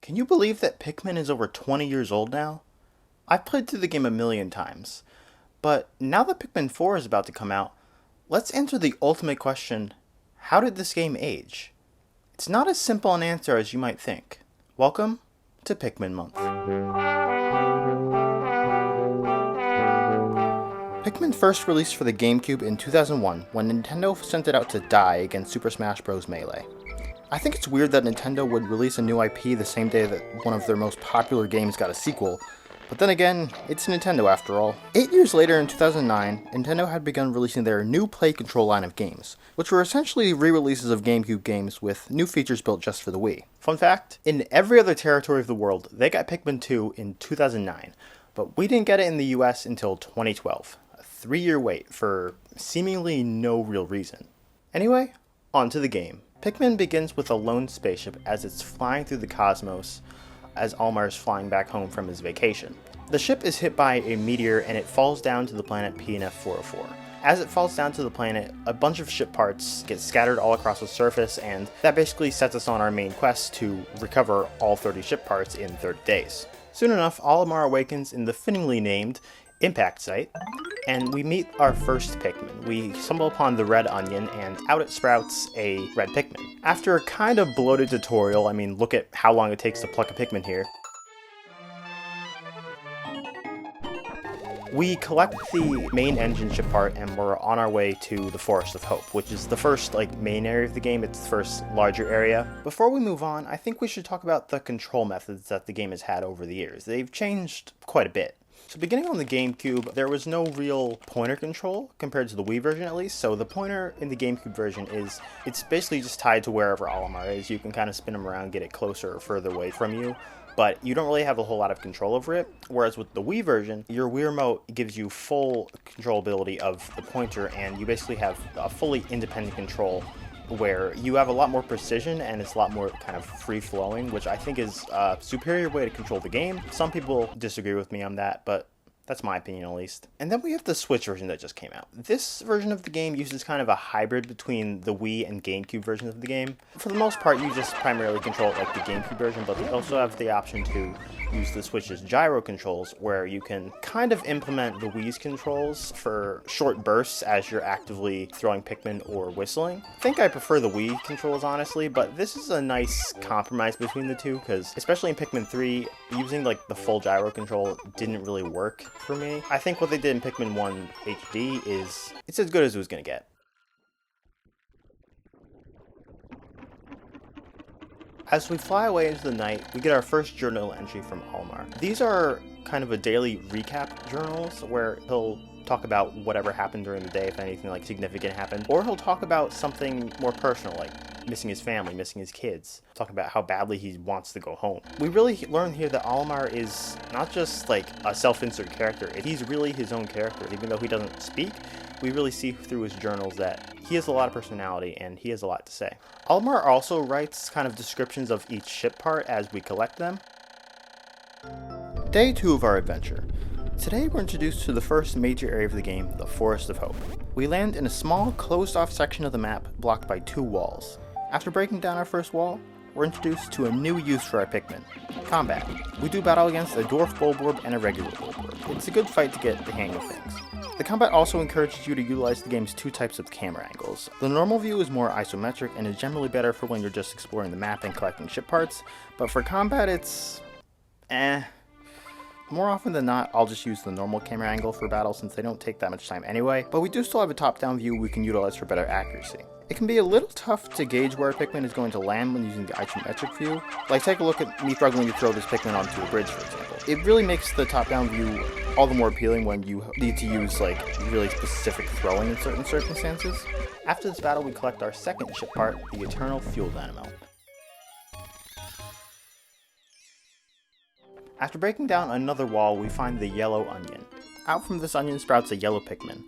Can you believe that Pikmin is over 20 years old now? I've played through the game a million times, but now that Pikmin 4 is about to come out, let's answer the ultimate question: how did this game age? It's not as simple an answer as you might think. Welcome to Pikmin Month. Pikmin first released for the GameCube in 2001 when Nintendo sent it out to die against Super Smash Bros. Melee. I think it's weird that Nintendo would release a new IP the same day that one of their most popular games got a sequel, but then again, it's Nintendo after all. 8 years later in 2009, Nintendo had begun releasing their new Play Control line of games, which were essentially re-releases of GameCube games with new features built just for the Wii. Fun fact, in every other territory of the world, they got Pikmin 2 in 2009, but we didn't get it in the US until 2012. A 3-year wait for seemingly no real reason. Anyway, on to the game. Pikmin begins with a lone spaceship as it's flying through the cosmos as Olimar is flying back home from his vacation. The ship is hit by a meteor and it falls down to the planet PNF 404. As it falls down to the planet, a bunch of ship parts get scattered all across the surface, and that basically sets us on our main quest to recover all 30 ship parts in 30 days. Soon enough, Olimar awakens in the fittingly named Impact Site, and we meet our first Pikmin. We stumble upon the red onion, and out it sprouts a red Pikmin. After a kind of bloated tutorial, look at how long it takes to pluck a Pikmin here, we collect the main engine ship part and we're on our way to the Forest of Hope, which is the first main area of the game. It's the first larger area. Before we move on, I think we should talk about the control methods that the game has had over the years. They've changed quite a bit. So beginning on the GameCube, there was no real pointer control compared to the Wii version at least. So the pointer in the GameCube version it's basically just tied to wherever Olimar is. You can kind of spin him around, get it closer or further away from you, but you don't really have a whole lot of control over it. Whereas with the Wii version, your Wii Remote gives you full controllability of the pointer, and you basically have a fully independent control where you have a lot more precision and it's a lot more kind of free-flowing, which I think is a superior way to control the game. Some people disagree with me on that, but that's my opinion at least. And then we have the Switch version that just came out. This version of the game uses kind of a hybrid between the Wii and GameCube versions of the game. For the most part, you just primarily control it like the GameCube version, but they also have the option to use the Switch's gyro controls, where you can kind of implement the Wii's controls for short bursts as you're actively throwing Pikmin or whistling. I think I prefer the Wii controls, honestly, but this is a nice compromise between the two, because especially in Pikmin 3, using the full gyro control didn't really work for me. I think what they did in Pikmin 1 HD it's as good as it was going to get. As we fly away into the night, we get our first journal entry from Olimar. These are kind of a daily recap journals where he'll talk about whatever happened during the day, if anything significant happened, or he'll talk about something more personal, like missing his family, missing his kids, talk about how badly he wants to go home. We really learn here that Olimar is not just a self-insert character. He's really his own character. Even though he doesn't speak, we really see through his journals that he has a lot of personality and he has a lot to say. Olimar also writes kind of descriptions of each ship part as we collect them. Day 2 of our adventure. Today we're introduced to the first major area of the game, the Forest of Hope. We land in a small, closed-off section of the map blocked by 2 walls. After breaking down our first wall, we're introduced to a new use for our Pikmin: combat. We do battle against a dwarf Bulborb and a regular Bulborb. It's a good fight to get the hang of things. The combat also encourages you to utilize the game's 2 types of camera angles. The normal view is more isometric and is generally better for when you're just exploring the map and collecting ship parts, but for combat it's More often than not, I'll just use the normal camera angle for battle since they don't take that much time anyway, but we do still have a top-down view we can utilize for better accuracy. It can be a little tough to gauge where a Pikmin is going to land when using the isometric view. Take a look at me struggling to throw this Pikmin onto a bridge, for example. It really makes the top-down view all the more appealing when you need to use really specific throwing in certain circumstances. After this battle, we collect our second ship part, the Eternal Fuel Dynamo. After breaking down another wall, we find the yellow onion. Out from this onion sprouts a yellow Pikmin.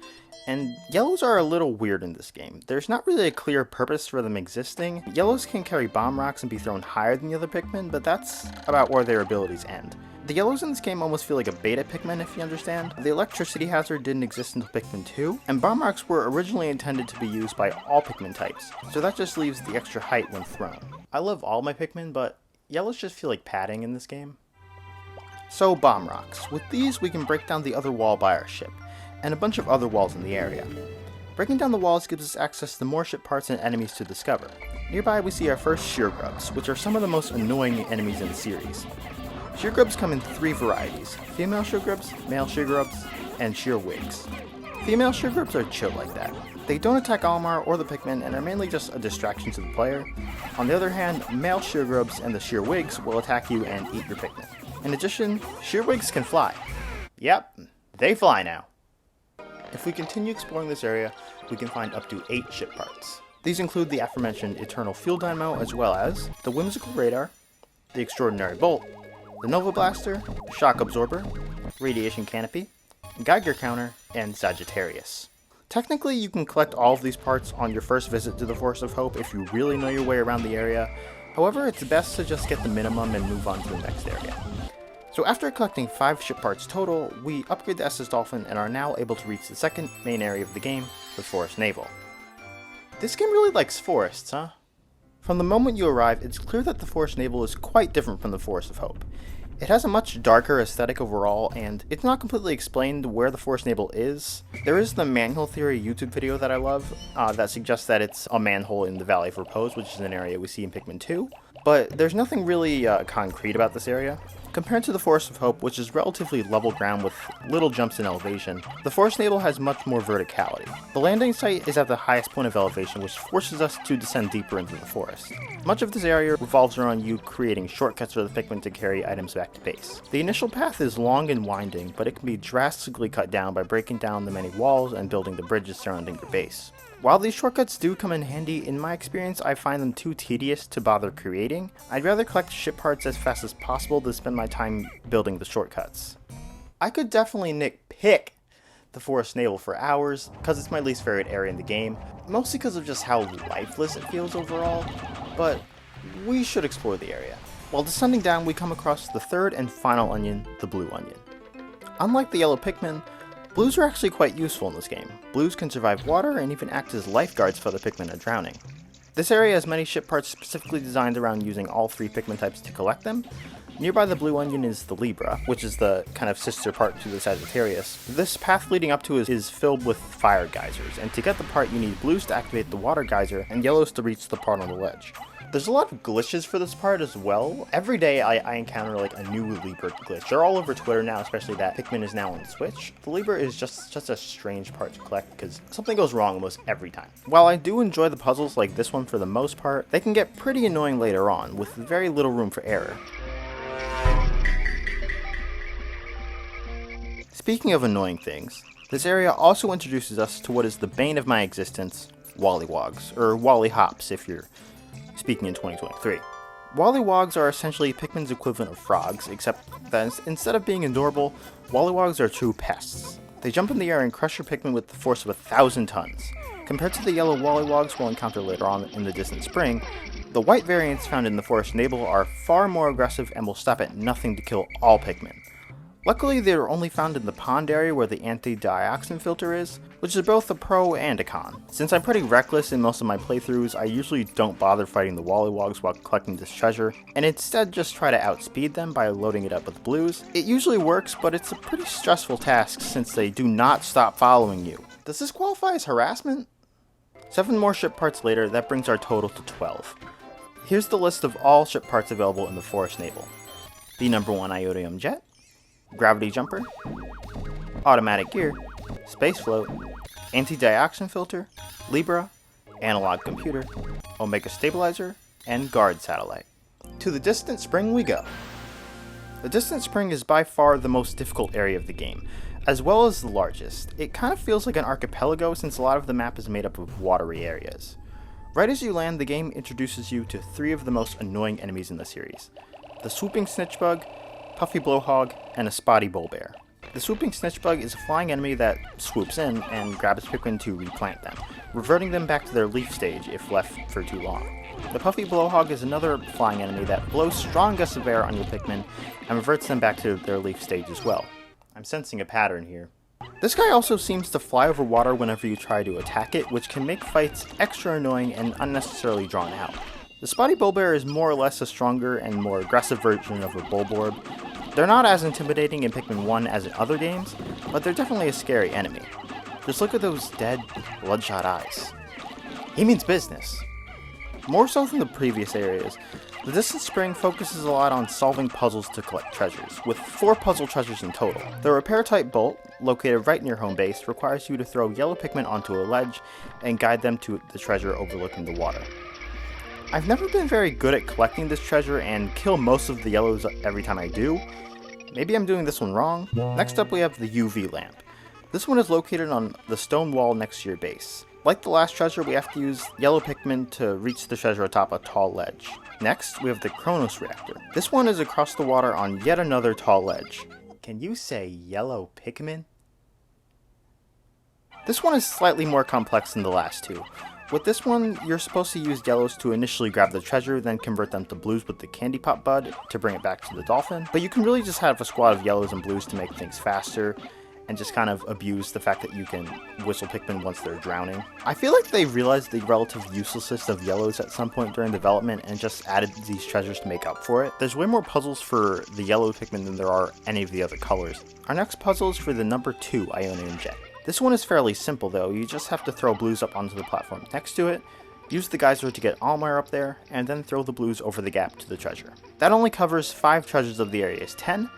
And yellows are a little weird in this game. There's not really a clear purpose for them existing. Yellows can carry bomb rocks and be thrown higher than the other Pikmin, but that's about where their abilities end. The yellows in this game almost feel like a beta Pikmin, if you understand. The electricity hazard didn't exist until Pikmin 2, and bomb rocks were originally intended to be used by all Pikmin types, so that just leaves the extra height when thrown. I love all my Pikmin, but Yellows just feel like padding in this game. So bomb rocks. With these we can break down the other wall by our ship, and a bunch of other walls in the area. Breaking down the walls gives us access to more ship parts and enemies to discover. Nearby we see our first shear grubs, which are some of the most annoying enemies in the series. Shear grubs come in 3 varieties: female shear grubs, male shear grubs, and shear wigs. Female shear grubs are chill like that. They don't attack Olimar or the Pikmin and are mainly just a distraction to the player. On the other hand, male shear grubs and the shear wigs will attack you and eat your Pikmin. In addition, shear wigs can fly. Yep, they fly now. If we continue exploring this area, we can find up to 8 ship parts. These include the aforementioned Eternal Fuel Dynamo, as well as the Whimsical Radar, the Extraordinary Bolt, the Nova Blaster, Shock Absorber, Radiation Canopy, Geiger Counter, and Sagittarius. Technically, you can collect all of these parts on your first visit to the Forest of Hope if you really know your way around the area. However, it's best to just get the minimum and move on to the next area. So after collecting 5 ship parts total, we upgrade the SS Dolphin and are now able to reach the second main area of the game, the Forest Naval. This game really likes forests, huh? From the moment you arrive, it's clear that the Forest Naval is quite different from the Forest of Hope. It has a much darker aesthetic overall, and it's not completely explained where the Forest Naval is. There is the Manhole Theory YouTube video that I love, that suggests that it's a manhole in the Valley of Repose, which is an area we see in Pikmin 2, but there's nothing really concrete about this area. Compared to the Forest of Hope, which is relatively level ground with little jumps in elevation, the Forest Naval has much more verticality. The landing site is at the highest point of elevation, which forces us to descend deeper into the forest. Much of this area revolves around you creating shortcuts for the Pikmin to carry items back to base. The initial path is long and winding, but it can be drastically cut down by breaking down the many walls and building the bridges surrounding your base. While these shortcuts do come in handy, in my experience I find them too tedious to bother creating. I'd rather collect ship parts as fast as possible than spend my time building the shortcuts. I could definitely nitpick the Forest Naval for hours, because it's my least favorite area in the game, mostly because of just how lifeless it feels overall, but we should explore the area. While descending down, we come across the third and final onion, the Blue Onion. Unlike the yellow Pikmin, blues are actually quite useful in this game. Blues can survive water and even act as lifeguards for the Pikmin are drowning. This area has many ship parts specifically designed around using all 3 Pikmin types to collect them. Nearby the Blue Onion is the Libra, which is the kind of sister part to the Sagittarius. This path leading up to it is filled with fire geysers, and to get the part you need blues to activate the water geyser and yellows to reach the part on the ledge. There's a lot of glitches for this part as well. Every day I encounter like a new Libra glitch. They're all over Twitter now, especially that Pikmin is now on Switch. The Libra is just a strange part to collect because something goes wrong almost every time. While I do enjoy the puzzles like this one for the most part, they can get pretty annoying later on with very little room for error. Speaking of annoying things, this area also introduces us to what is the bane of my existence, Wollywogs, or Wollyhops if you're speaking in 2023. Wollywogs are essentially Pikmin's equivalent of frogs, except that instead of being adorable, Wollywogs are true pests. They jump in the air and crush your Pikmin with the force of 1,000 tons. Compared to the yellow Wollywogs we'll encounter later on in the distant spring, the white variants found in the Forest Naval are far more aggressive and will stop at nothing to kill all Pikmin. Luckily, they are only found in the pond area where the anti-dioxin filter is, which is both a pro and a con. Since I'm pretty reckless in most of my playthroughs, I usually don't bother fighting the Wollywogs while collecting this treasure, and instead just try to outspeed them by loading it up with blues. It usually works, but it's a pretty stressful task since they do not stop following you. Does this qualify as harassment? 7 more ship parts later, that brings our total to 12. Here's the list of all ship parts available in the Forest Naval. The number 1 Iotium Jet, Gravity Jumper, Automatic Gear, Space Float, Anti-Dioxin Filter, Libra, Analog Computer, Omega Stabilizer, and Guard Satellite. To the Distant Spring we go. The Distant Spring is by far the most difficult area of the game, as well as the largest. It kind of feels like an archipelago since a lot of the map is made up of watery areas. Right as you land, the game introduces you to 3 of the most annoying enemies in the series: the Swooping Snitchbug, Puffy Blowhog, and a Spotty Bullbear. The Swooping Snitchbug is a flying enemy that swoops in and grabs Pikmin to replant them, reverting them back to their leaf stage if left for too long. The Puffy Blowhog is another flying enemy that blows strong gusts of air on your Pikmin and reverts them back to their leaf stage as well. I'm sensing a pattern here. This guy also seems to fly over water whenever you try to attack it, which can make fights extra annoying and unnecessarily drawn out. The Spotty Bulbear is more or less a stronger and more aggressive version of a Bulborb. They're not as intimidating in Pikmin 1 as in other games, but they're definitely a scary enemy. Just look at those dead, bloodshot eyes. He means business. More so than the previous areas, the Distant Spring focuses a lot on solving puzzles to collect treasures, with 4 puzzle treasures in total. The Repair-type bolt, located right near home base, requires you to throw yellow Pikmin onto a ledge and guide them to the treasure overlooking the water. I've never been very good at collecting this treasure and kill most of the yellows every time I do. Maybe I'm doing this one wrong. Next up we have the UV lamp. This one is located on the stone wall next to your base. Like the last treasure, we have to use yellow Pikmin to reach the treasure atop a tall ledge. Next, we have the Kronos reactor. This one is across the water on yet another tall ledge. Can you say yellow Pikmin? This one is slightly more complex than the last two. With this one, you're supposed to use yellows to initially grab the treasure, then convert them to blues with the Candy Pop Bud to bring it back to the dolphin. But you can really just have a squad of yellows and blues to make things faster, and just kind of abuse the fact that you can whistle Pikmin once they're drowning. I feel like they realized the relative uselessness of yellows at some point during development and just added these treasures to make up for it. There's way more puzzles for the yellow Pikmin than there are any of the other colors. Our next puzzle is for the number 2 Ionian Jet. This one is fairly simple though. You just have to throw blues up onto the platform next to it, use the geyser to get Almar up there, and then throw the blues over the gap to the treasure. That only covers 5 treasures of the area's 10,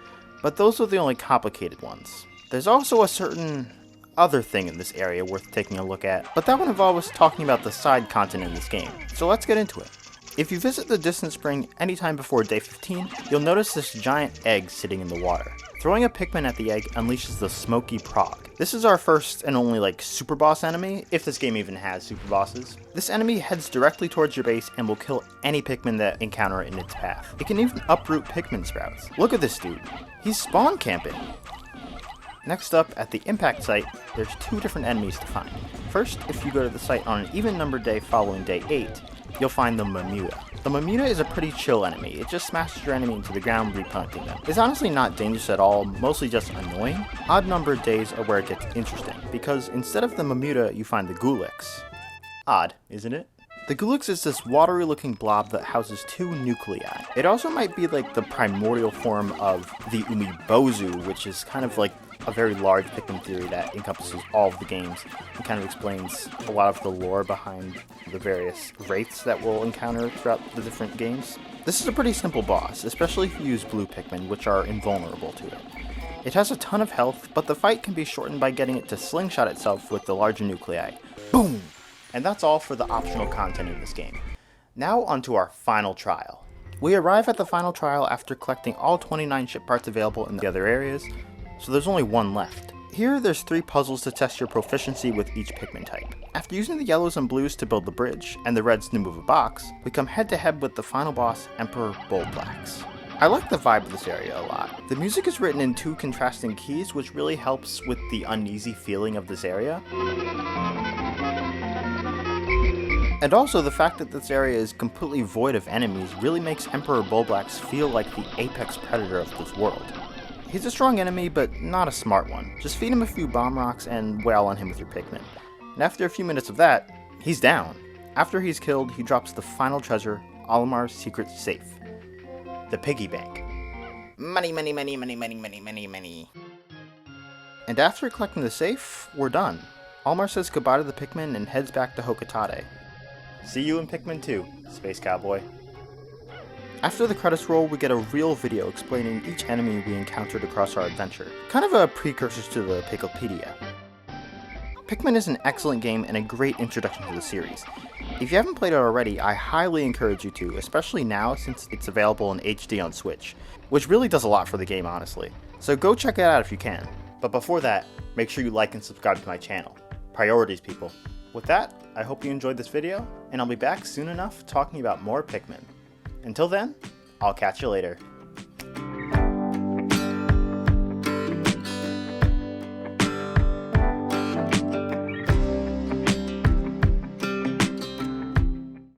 but those are the only complicated ones. There's also a certain other thing in this area worth taking a look at, but that would involve us talking about the side content in this game, so let's get into it. If you visit the Distant Spring anytime before day 15, you'll notice this giant egg sitting in the water. Throwing a Pikmin at the egg unleashes the Smoky Prog. This is our first and only super boss enemy, if this game even has super bosses. This enemy heads directly towards your base and will kill any Pikmin that encounter it in its path. It can even uproot Pikmin sprouts. Look at this dude. He's spawn camping. Next up, at the impact site, there's 2 different enemies to find. First, if you go to the site on an even numbered day following day 8, you'll find the Mamuta. The Mamuta is a pretty chill enemy. It just smashes your enemy into the ground, replanting them. It's honestly not dangerous at all, mostly just annoying. Odd numbered days are where it gets interesting, because instead of the Mamuta, you find the Gulix. Odd, isn't it? The Gulix is this watery looking blob that houses 2 nuclei. It also might be like the primordial form of the Umibozu, which is kind of like a very large Pikmin theory that encompasses all of the games and kind of explains a lot of the lore behind the various wraiths that we'll encounter throughout the different games. This is a pretty simple boss, especially if you use blue Pikmin, which are invulnerable to it. It has a ton of health, but the fight can be shortened by getting it to slingshot itself with the larger nuclei. Boom! And that's all for the optional content in this game. Now onto our final trial. We arrive at the final trial after collecting all 29 ship parts available in the other areas, so there's only 1 left. Here there's 3 puzzles to test your proficiency with each Pikmin type. After using the yellows and blues to build the bridge, and the reds to move a box, we come head to head with the final boss, Emperor Bulblax. I like the vibe of this area a lot. The music is written in 2 contrasting keys, which really helps with the uneasy feeling of this area. And also the fact that this area is completely void of enemies really makes Emperor Bulblax feel like the apex predator of this world. He's a strong enemy, but not a smart one. Just feed him a few bomb rocks and wail on him with your Pikmin. And after a few minutes of that, he's down. After he's killed, he drops the final treasure, Olimar's secret safe. The piggy bank. Money, money, money, money, money, money, money, money. And after collecting the safe, we're done. Olimar says goodbye to the Pikmin and heads back to Hokotade. See you in Pikmin 2, Space Cowboy. After the credits roll, we get a real video explaining each enemy we encountered across our adventure. Kind of a precursor to the Picklepedia. Pikmin is an excellent game and a great introduction to the series. If you haven't played it already, I highly encourage you to, especially now since it's available in HD on Switch, which really does a lot for the game, honestly. So go check it out if you can. But before that, make sure you like and subscribe to my channel. Priorities, people. With that, I hope you enjoyed this video, and I'll be back soon enough talking about more Pikmin. Until then, I'll catch you later.